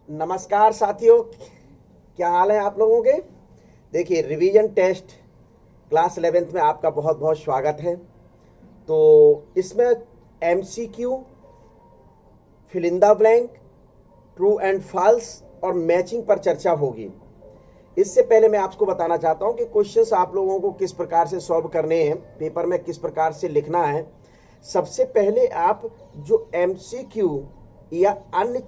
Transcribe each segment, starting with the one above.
नमस्कार साथियों, क्या हाल है आप लोगों के। देखिए, रिवीजन टेस्ट क्लास 11th में आपका बहुत बहुत स्वागत है। तो इसमें MCQ, fill in the blank, true and false और मैचिंग पर चर्चा होगी। इससे पहले मैं आपको बताना चाहता हूं कि क्वेश्चंस आप लोगों को किस प्रकार से सॉल्व करने हैं, पेपर में किस प्रकार से लिखना है। सबसे पहले आप जो एमसीक्यू या अन्य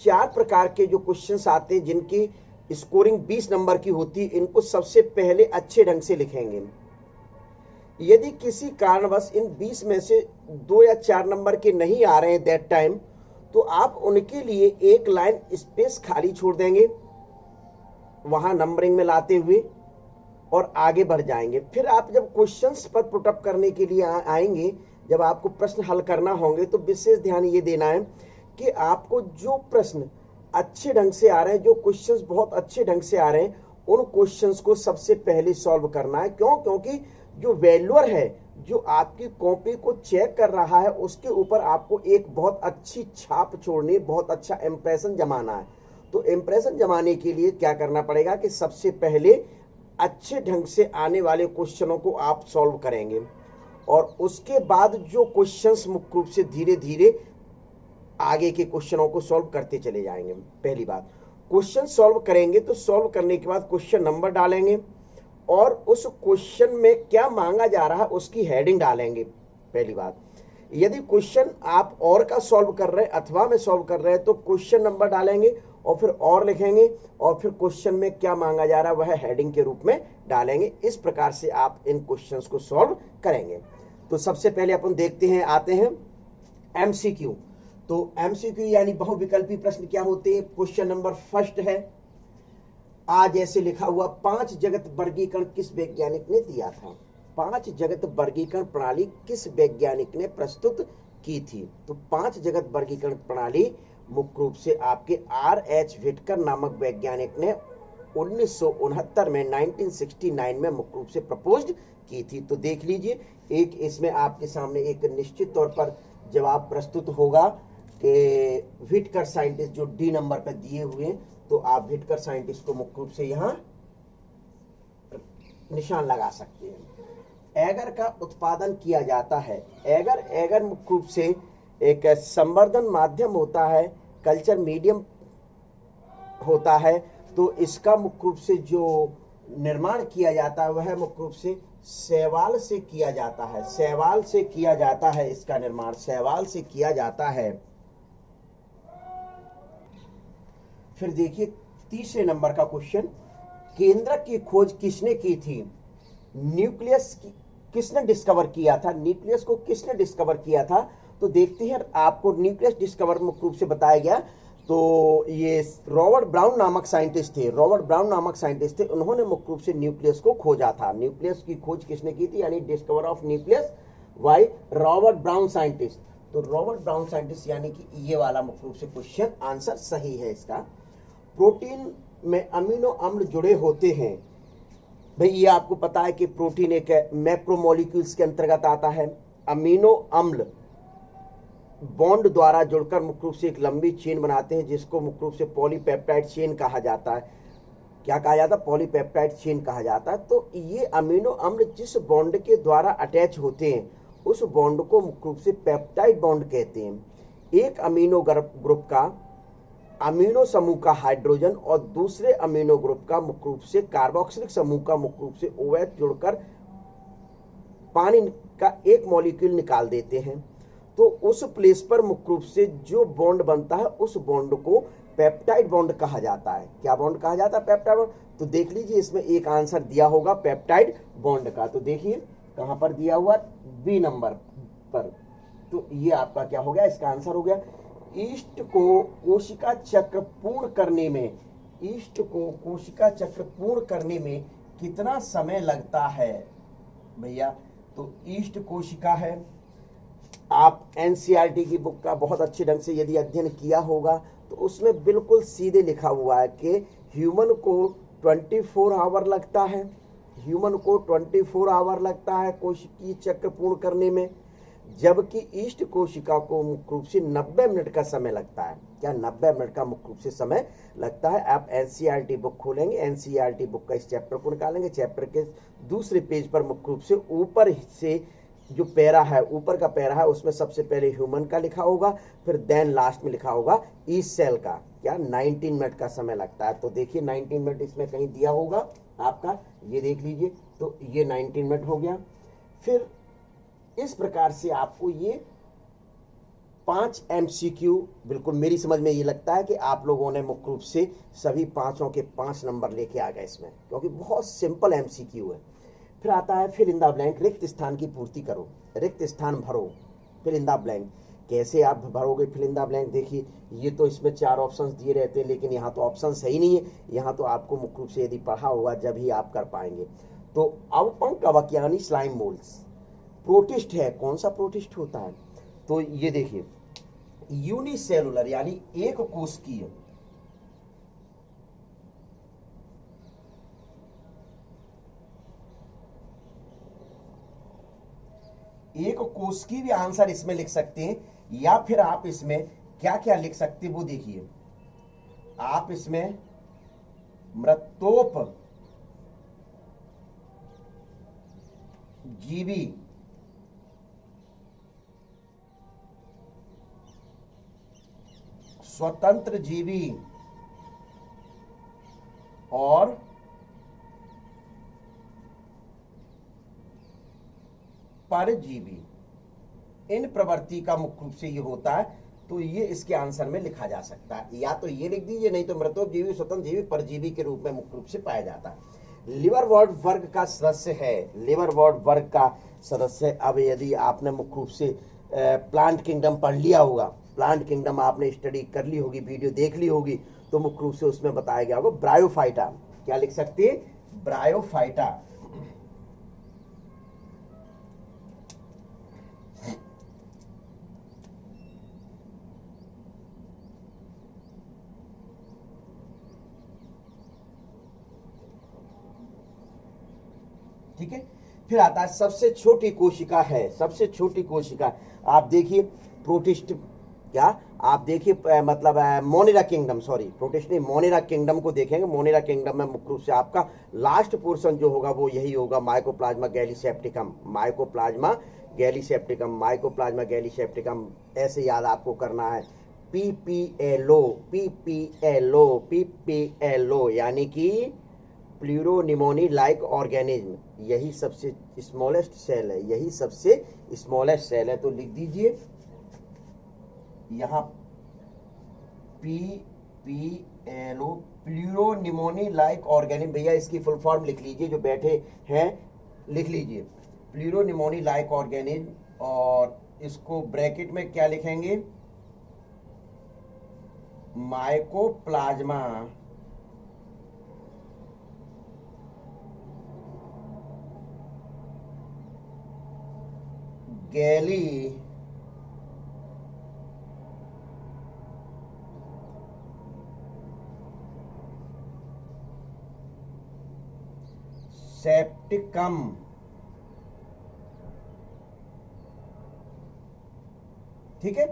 4 प्रकार के जो क्वेश्चंस आते हैं जिनकी स्कोरिंग 20 नंबर की होती है, इनको सबसे पहले अच्छे ढंग से लिखेंगे। यदि किसी कारणवश इन 20 में से 2 या 4 नंबर के नहीं आ रहे हैं दैट टाइम, तो आप उनके लिए एक लाइन स्पेस खाली छोड़ देंगे वहां नंबरिंग में लाते हुए और आगे बढ़ जाएंगे। फिर आप जब क्वेश्चंस पर पुट अप करने के लिए आएंगे, जब आपको प्रश्न हल करना होंगे, तो विशेष ध्यान ये देना है कि आपको जो प्रश्न अच्छे ढंग से आ रहे हैं, जो क्वेश्चंस बहुत अच्छे ढंग से आ रहे हैं, उन क्वेश्चंस को सबसे पहले सॉल्व करना है। क्योंकि जो वैल्यूअर है, जो आपकी कॉपी को चेक कर रहा है, उसके ऊपर आपको एक बहुत अच्छी छाप छोड़नी, बहुत अच्छा इंप्रेशन जमाना है। तो इंप्रेशन जमाने के लिए क्या करना पड़ेगा कि सबसे पहले अच्छे ढंग से आने वाले क्वेश्चनों को आप सॉल्व करेंगे और उसके बाद जो क्वेश्चंस मुख्य रूप से धीरे धीरे आगे के क्वेश्चनों को सॉल्व करते चले जाएंगे। पहली बात, क्वेश्चन सॉल्व करेंगे तो सॉल्व करने के बाद क्वेश्चन नंबर डालेंगे और उस क्वेश्चन में क्या मांगा जा रहा है उसकी हेडिंग डालेंगे। पहली बात, यदि क्वेश्चन आप और का सॉल्व कर रहे हैं अथवा में सॉल्व कर रहे हैं तो क्वेश्चन नंबर डालेंगे और फिर और लिखेंगे और फिर क्वेश्चन में क्या मांगा जा रहा है वह हेडिंग के रूप में डालेंगे। इस प्रकार से आप इन क्वेश्चंस को सॉल्व करेंगे। तो सबसे पहले अपन देखते हैं, आते हैं एमसीक्यू। तो एमसीक्यू यानी बहुविकल्पी प्रश्न क्या होते हैं। क्वेश्चन नंबर फर्स्ट है, आज ऐसे लिखा हुआ 5 जगत वर्गीकरण किस वैज्ञानिक ने दिया था। 5 जगत वर्गीकरण प्रणाली किस वैज्ञानिक ने प्रस्तुत की थी। तो 5 जगत वर्गीकरण प्रणाली मुख्य रूप से आपके R.H. व्हिटकर नामक वैज्ञानिक ने 1969 में 1969 में मुख्य रूप से प्रपोज्ड की थी। तो देख लीजिए, एक इसमें आपके सामने एक निश्चित तौर पर जवाब प्रस्तुत होगा कि व्हिटकर साइंटिस्ट जो डी नंबर पर दिए हुए हैं, तो आप व्हिटकर साइंटिस्ट को मुख्य रूप से यहां निशान लगा सकते हैं। एगर का उत्पादन किया जाता है। एगर मुख्य रूप से एक संवर्धन माध्यम होता है, कल्चर मीडियम होता है। तो इसका मुख्य रूप से जो निर्माण किया जाता है वह मुख्य रूप से शैवाल से किया जाता है। शैवाल से किया जाता है, इसका निर्माण शैवाल से किया जाता है। फिर देखिए तीसरे नंबर का क्वेश्चन, केंद्रक की खोज किसने की थी। न्यूक्लियस किसने डिस्कवर किया था। न्यूक्लियस को किसने डिस्कवर किया था। तो देखते हैं, आपको न्यूक्लियस डिस्कवर मुख्य रूप से बताया गया। तो ये रॉबर्ट ब्राउन नामक साइंटिस्ट थे। रॉबर्ट ब्राउन नामक साइंटिस्ट थे, उन्होंने मुख्य रूप से न्यूक्लियस को खोजा था। न्यूक्लियस की खोज किसने की थी, यानी discover of nucleus by Robert brown scientist. तो रॉबर्ट ब्राउन साइंटिस्ट, यानी कि ये वाला मुख्य रूप से क्वेश्चन आंसर सही है इसका। प्रोटीन में अमीनो अम्ल जुड़े होते हैं। भाई ये आपको पता है कि प्रोटीन एक मैक्रोमोलिक्यूल्स के अंतर्गत आता है। अमीनो अम्ल बॉन्ड द्वारा जुड़कर मुख्य रूप से एक लंबी चेन बनाते हैं, जिसको मुख्य रूप से पॉलीपेप्टाइड चेन कहा जाता है। क्या कहा जाता है, पॉलीपेप्टाइड चेन कहा जाता है। तो ये अमीनो अम्ल जिस बॉन्ड के द्वारा अटैच होते हैं उस बॉन्ड को मुख्य रूप से पेप्टाइड बॉन्ड कहते हैं। एक अमीनो ग्रुप का अमीनो समूह का हाइड्रोजन और दूसरे अमीनो ग्रुप का मुख्य रूप से कार्बोक्सिलिक समूह का मुख्य रूप से OH जुड़कर पानी का एक मॉलिक्यूल निकाल देते हैं। तो उस प्लेस पर मुख्य रूप से जो बॉन्ड बनता है उस बॉन्ड को पेप्टाइड बॉन्ड कहा जाता है। क्या बॉन्ड कहा जाता है, पेप्टाइड बॉन्ड। तो देख लीजिए, इसमें एक आंसर दिया होगा पेप्टाइड बॉन्ड का। तो देखिए कहां पर दिया हुआ, बी नंबर पर। तो ये आपका क्या हो गया, इसका आंसर हो गया। ईस्ट को कोशिका चक्र पूर्ण करने में, ईस्ट को कोशिका चक्र पूर्ण करने में कितना समय लगता है भैया। तो ईस्ट कोशिका है, आप एनसीईआरटी की बुक का बहुत अच्छे ढंग से यदि अध्ययन किया होगा तो उसमें बिल्कुल सीधे लिखा हुआ है कि ह्यूमन को 24 आवर लगता है। ह्यूमन को 24 आवर लगता है कोशिकीय चक्र पूर्ण करने में। जबकि ईस्ट कोशिका को मुख्य रूप से 90 मिनट का समय लगता है। क्या 90 मिनट का मुख्य रूप से समय लगता है। आप एनसीईआरटी बुक खोलेंगे, एनसीईआरटी बुक का इस चैप्टर को निकालेंगे, चैप्टर के दूसरे पेज पर मुख्य रूप से ऊपर से जो पैरा है, ऊपर का पैरा है, उसमें सबसे पहले ह्यूमन का लिखा होगा, फिर देन लास्ट में लिखा होगा ईस्ट सेल का। क्या 19 मिनट का समय लगता है। तो देखिए 19 मिनट इसमें कहीं दिया होगा आपका, ये देख लीजिए। तो ये 19 मिनट हो गया। फिर इस प्रकार से आपको ये 5 एमसीक्यू, बिल्कुल मेरी समझ में ये लगता है कि आप लोगों ने मुख्य रूप से सभी पांचों के 5 नंबर लेके आ गए इसमें, क्योंकि बहुत सिंपल एमसीक्यू है। फिर आता है फिल इन द ब्लैंक, रिक्त स्थान की पूर्ति करो, रिक्त स्थान भरो, फिल इन द ब्लैंक। कैसे आप भरोगे फिल इन द ब्लैंक। देखिए ये तो इसमें 4 ऑप्शंस दिए रहते हैं, लेकिन यहाँ तो ऑप्शन सही नहीं है। यहाँ तो आपको मुख्य रूप से यदि पढ़ा होगा जब ही आप कर पाएंगे। तो अवपंकवक यानी स्लाइम मोल्ड्स, प्रोटिस्ट है। कौन सा प्रोटिस्ट होता है। तो ये देखिए यूनिसेलुलर यानी एक कोशिकीय, एक कोशिकीय भी आंसर इसमें लिख सकते हैं, या फिर आप इसमें क्या क्या लिख सकते हैं वो देखिए। आप इसमें मृतोप जीवी, स्वतंत्र जीवी और परजीवी, इन प्रवृत्ति का मुख्य रूप से ये होता है। तो ये इसके आंसर में लिखा जा सकता है, या तो ये लिख दीजिए, नहीं तो मृतोपजीवी, स्वतंत्र जीवी, परजीवी के रूप में मुख्य रूप से पाया जाता है। लिवरवर्ट वर्ग का सदस्य है, लिवरवर्ट वर्ग का सदस्य। अब यदि आपने मुख्य रूप से प्लांट किंगडम पढ़ लिया होगा, प्लांट किंगडम आपने स्टडी कर ली होगी, वीडियो देख ली होगी, तो मुख्य रूप से उसमें बताया गया होगा ब्रायोफाइटा। क्या लिख सकते हैं, ब्रायोफाइटा। ठीक है। फिर आता है सबसे छोटी कोशिका है, सबसे छोटी कोशिका। आप देखिए प्रोटिस्ट, क्या आप देखिए मतलब मोनेरा किंगडम, सॉरी प्रोटिस्ट नहीं, मोनेरा किंगडम को देखेंगे। मोनेरा किंगडम में मुख्य रूप से आपका लास्ट पोर्शन जो होगा वो यही होगा, mycoplasma gallisepticum, mycoplasma gallisepticum, mycoplasma gallisepticum. ऐसे याद आपको करना है, पीपीएलओ, पीपीएलओ, पीपीएलओ यानी कि प्लूरोनिमोनी लाइक ऑर्गेनिज्म। यही सबसे स्मॉलेस्ट सेल है, यही सबसे स्मॉलेस्ट सेल है। तो लिख दीजिए यहां पीपीएलओ, प्लूरोनिमोनी लाइक ऑर्गेनिज्म। भैया इसकी फुल फॉर्म लिख लीजिए, जो बैठे हैं लिख लीजिए, प्लूरोनिमोनी लाइक ऑर्गेनिज्म। और इसको ब्रैकेट में क्या लिखेंगे, माइकोप्लाज्मा गैली सेप्टिकम। ठीक है।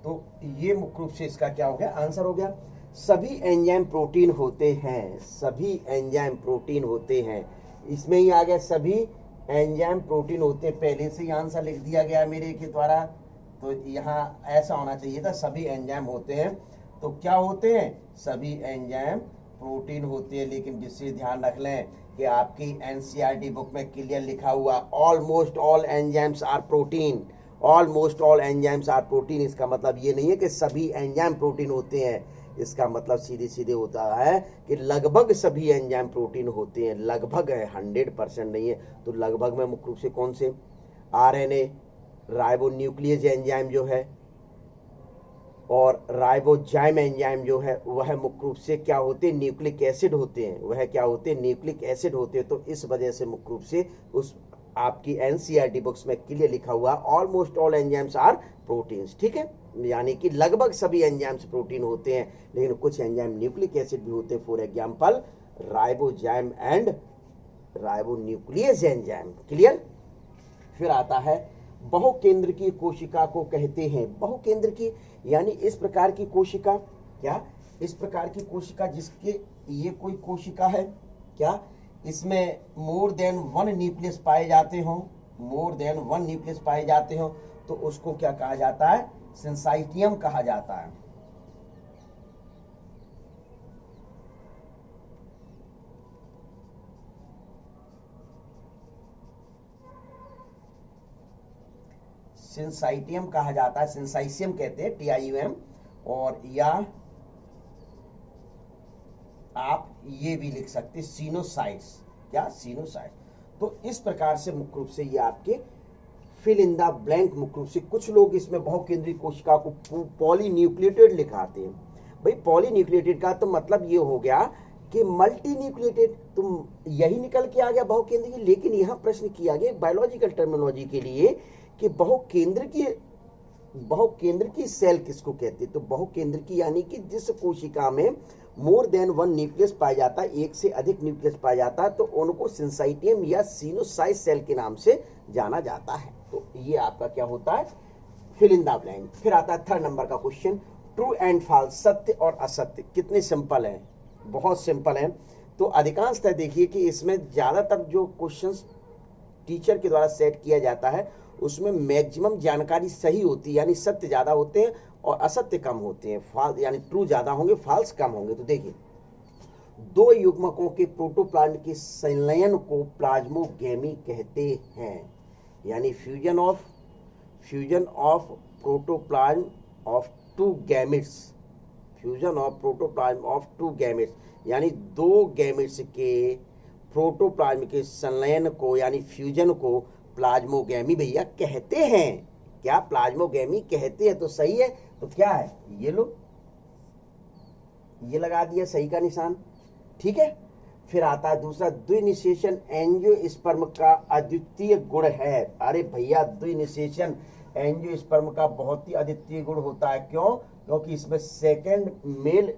तो ये मुख्य रूप से इसका क्या हो गया, आंसर हो गया। सभी एंजाइम प्रोटीन होते हैं, सभी एंजाइम प्रोटीन होते हैं। इसमें ही आ गया सभी एंजाइम प्रोटीन होते हैं, पहले से ही आंसर लिख दिया गया मेरे के द्वारा। तो यहाँ ऐसा होना चाहिए था, सभी एंजाइम होते हैं। तो क्या होते हैं, सभी एंजाइम प्रोटीन होते हैं। लेकिन जिससे ध्यान रख लें कि आपकी एनसीईआरटी बुक में क्लियर लिखा हुआ almost all enzymes are protein, almost all enzymes are protein. इसका मतलब ये नहीं है कि सभी एंजाइम प्रोटीन होते हैं, इसका मतलब सीधे सीधे होता है कि लगभग सभी एंजाइम प्रोटीन होते हैं। लगभग है, 100% नहीं है। तो लगभग में मुख्य रूप से कौन से, आरएनए, राइबोन्यूक्लियस एंजाइम जो है, और राइबोजाइम एंजाइम जो है वह मुख्य रूप से क्या होते हैं, न्यूक्लिक एसिड होते हैं। वह क्या होते हैं, न्यूक्लिक एसिड होते हैं। तो इस वजह से मुख्य रूप से उस आपकी एनसीईआरटी बुक्स में क्लियर लिखा हुआ almost all enzymes are proteins. ठीक है, यानी कि लगभग सभी एंजाइम्स प्रोटीन होते हैं, लेकिन कुछ एंजाइम न्यूक्लिक एसिड भी होते हैं। For example ribozyme and ribonuclease enzyme. Clear. फिर आता है बहुकेंद्र की कोशिका को कहते हैं। बहुकेंद्र की यानी इस प्रकार की कोशिका, क्या इस प्रकार की कोशिका जिसके ये कोई कोशिका है, क्या इसमें मोर देन वन न्यूक्लियस पाए जाते हो, मोर देन वन न्यूक्लियस पाए जाते हो, तो उसको क्या कहा जाता है, सिंसाइटियम कहा जाता है। सिंसाइटियम कहा जाता है, सिंसाइसियम कहते हैं, TIUM। और या आप ये भी लिख सकते सीनोसाइट्स, क्या सीनोसाइट। तो इस प्रकार से मुख्य रूप से ये आपके फिल इन द ब्लैंक मुख्य रूप से कुछ लोग इसमें बहुकेंद्रीय कोशिका को पॉलीन्यूक्लिएटेड लिखाते हैं। भाई पॉलीन्यूक्लिएटेड का तो मतलब ये हो गया कि मल्टी न्यूक्लिएटेड, तो यही निकल के आ गया बहुकेंद्रीय। लेकिन यहां प्रश्न किया गया बायोलॉजिकल टर्मिनोलॉजी के लिए कि बहुकेंद्र की सेल किसको कहते हैं। तो बहुकेंद्र की यानी कि जिस कोशिका में मोर देन वन न्यूक्लियस पाया जाता है, एक से अधिक न्यूक्लियस पाया जाता है, तो उनको सिंसाइटियम या सिनोसाइट सेल के नाम से जाना जाता है। तो ये आपका क्या होता है, फिल इन द ब्लैंक। फिर आता है थर्ड नंबर का क्वेश्चन, ट्रू एंड फॉल्स, सत्य और असत्य। कितने सिंपल है, बहुत सिंपल है। तो अधिकांशतः देखिए कि इसमें ज्यादातर जो क्वेश्चंस टीचर के द्वारा सेट किया जाता है उसमें मैक्सिमम जानकारी सही होती है, यानी सत्य ज्यादा होते हैं और असत्य कम होते हैं। फॉल्स यानी ट्रू ज्यादा होंगे, फॉल्स कम होंगे। तो देखिए, दो युग्मकों के प्रोटोप्लाज्म के संलयन को प्लाज्मोगेमी कहते हैं, यानी fusion of protoplasm of two gametes, fusion of protoplasm of two gametes, यानी दो गैमेट्स के प्रोटोप्लाज्म के संलयन को यानी फ्यूजन को प्लाज्मोगेमी भैया कहते हैं। क्या प्लाज्मोगेमी कहते हैं, तो सही है। तो क्या है, ये लो, ये लगा दिया सही का निशान, ठीक है। फिर आता है दूसरा, द्विनिषेचन एंजियोस्पर्म का अद्वितीय गुण है। अरे भैया, द्विनिषेचन एंजियोस्पर्म का बहुत ही अद्वितीय गुण होता है। क्यों, क्योंकि इसमें सेकंड मेल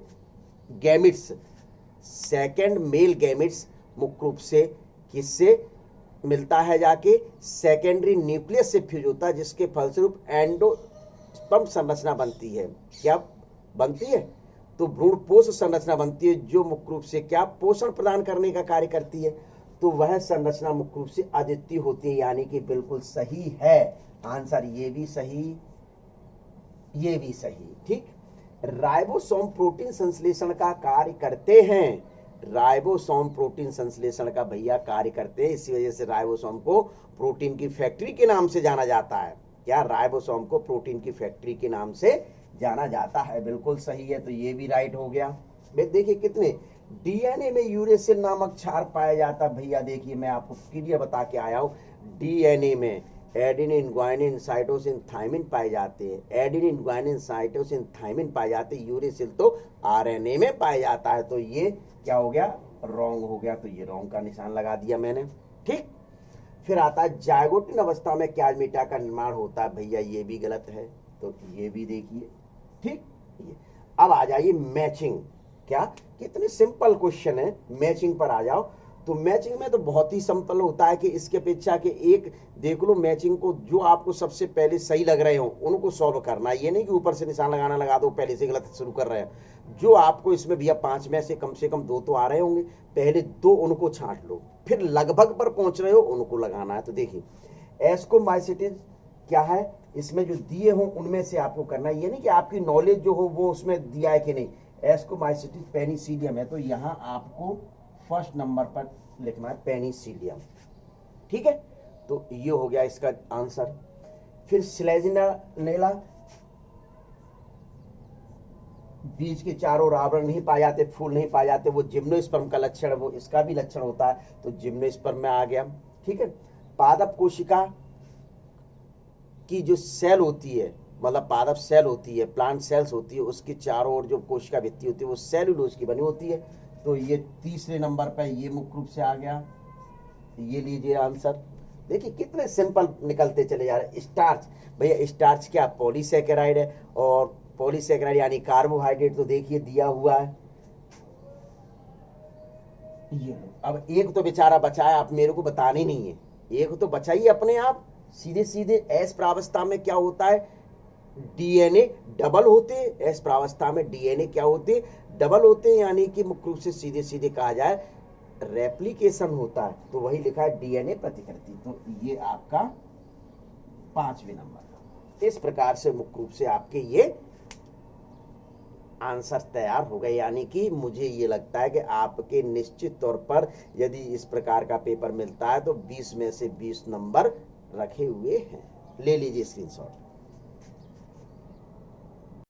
गैमेट्स मुख्य रूप से किससे मिलता है, जाके सेकेंडरी न्यूक्लियस से फ्यूज होता है, जिसके फलस्वरूप एंडोस्पर्म संरचना बनती है। क्या बनती है, तो भ्रूणपोष संरचना बनती है, जो मुख्य रूप से क्या पोषण प्रदान करने का कार्य करती है। तो वह संरचना मुख्य रूप से अद्वितीय होती है, यानी कि बिल्कुल सही है आंसर। ये भी सही, ये भी सही, ठीक। राइबोसोम प्रोटीन संश्लेषण का कार्य करते हैं, राइबोसोम प्रोटीन संश्लेषण का भैया कार्य करते हैं। इसी वजह से राइबोसोम को प्रोटीन की फैक्ट्री के नाम से जाना जाता है। क्या, राइबोसोम को प्रोटीन की फैक्ट्री के नाम से जाना जाता है, बिल्कुल सही है। तो ये भी राइट हो गया। देखिए कितने, डीएनए में यूरेसिल नामक क्षार पाया जाता है। भैया देखिए, मैं आपको क्लियर बता के आया हूं, डीएनए में एडेनिन, ग्वानिन, साइटोसिन, थायमिन पाए जाते हैं। एडेनिन, ग्वानिन, साइटोसिन, थायमिन पाए जाते हैं। यूरेसिल तो आरएनए में पाया जाता है। तो ये क्या हो गया, रॉन्ग हो गया। तो ये रॉन्ग का निशान लगा दिया मैंने, ठीक। फिर आता है, जायगोटिन अवस्था में क्याजमीटा का निर्माण होता है। भैया ये भी गलत है, तो ये भी देखिए, ठीक। अब आ जाइए मैचिंग। क्या, कितने सिंपल क्वेश्चन है, मैचिंग पर आ जाओ। तो मैचिंग में तो बहुत ही सिंपल होता है कि इसके अपेक्षा के एक देख लो मैचिंग को, जो आपको सबसे पहले सही लग रहे हो उनको सॉल्व करना है। ये नहीं कि ऊपर से निशान लगाना लगा दो, पहले से गलत शुरू कर रहे हैं। जो आपको इसमें भैया 5 में से कम 2 तो आ रहे होंगे, पहले 2 उनको छांट लो, फिर लगभग पर पहुंच रहे हो उनको लगाना है। तो देखिए, एस्कोमाइसिटिस क्या है, इसमें जो दिए हो उनमें से आपको करना है। ये नहीं कि आपकी नॉलेज जो हो वो उसमें दिया है कि नहीं। एस्कोमाइसिटिस पेनिसिलियम है, तो यहां आपको फर्स्ट नंबर पर लिखना है पेनिसिलियम, ठीक है। तो ये हो गया इसका आंसर। फिर स्लेजिनेला, बीज के चारों ओर आवरण नहीं पाए जाते, फूल नहीं पाए जाते, वो जिम्नोस्पर्म का लक्षण, वो इसका भी लक्षण होता है। तो जिम्नोस्पर्म में आ गया, ठीक है। पादप कोशिका की जो सेल होती है, मतलब पादप सेल होती है, प्लांट सेल्स होती है, उसके चारों ओर जो कोशिका भित्ति होती है वो सेलुलोज की बनी होती है। तो ये तीसरे नंबर पर ये मुख्य रूप से आ गया। ये लीजिए आंसर। देखिए कितने सिंपल निकलते चले जा रहे हैं। स्टार्च, भैया स्टार्च क्या, पॉलीसैकेराइड है, और पॉलीसैकेराइड यानी कार्बोहाइड्रेट तो देखिए दिया हुआ है। ये अब एक तो बेचारा बचा है, आप मेरे को बताने नहीं है, एक तो बचा ही अपने आप। सीधे सीधे एस प्रावस्था में क्या होता है, डीएनए डबल होते हैं। एस प्रावस्था में डीएनए क्या होते हैं, डबल होते हैं, यानी कि मुख्य रूप से सीधे सीधे कहा जाए रेप्लिकेशन होता है। तो वही लिखा है डीएनए प्रतिकृति। तो ये आपका 5वें नंबर। इस प्रकार से मुख्य रूप से आपके ये आंसर तैयार हो गए, यानी कि मुझे ये लगता है कि आपके निश्चित तौर पर यदि इस प्रकार का पेपर मिलता है तो 20 में से 20 नंबर रखे हुए हैं। ले लीजिए स्क्रीनशॉट।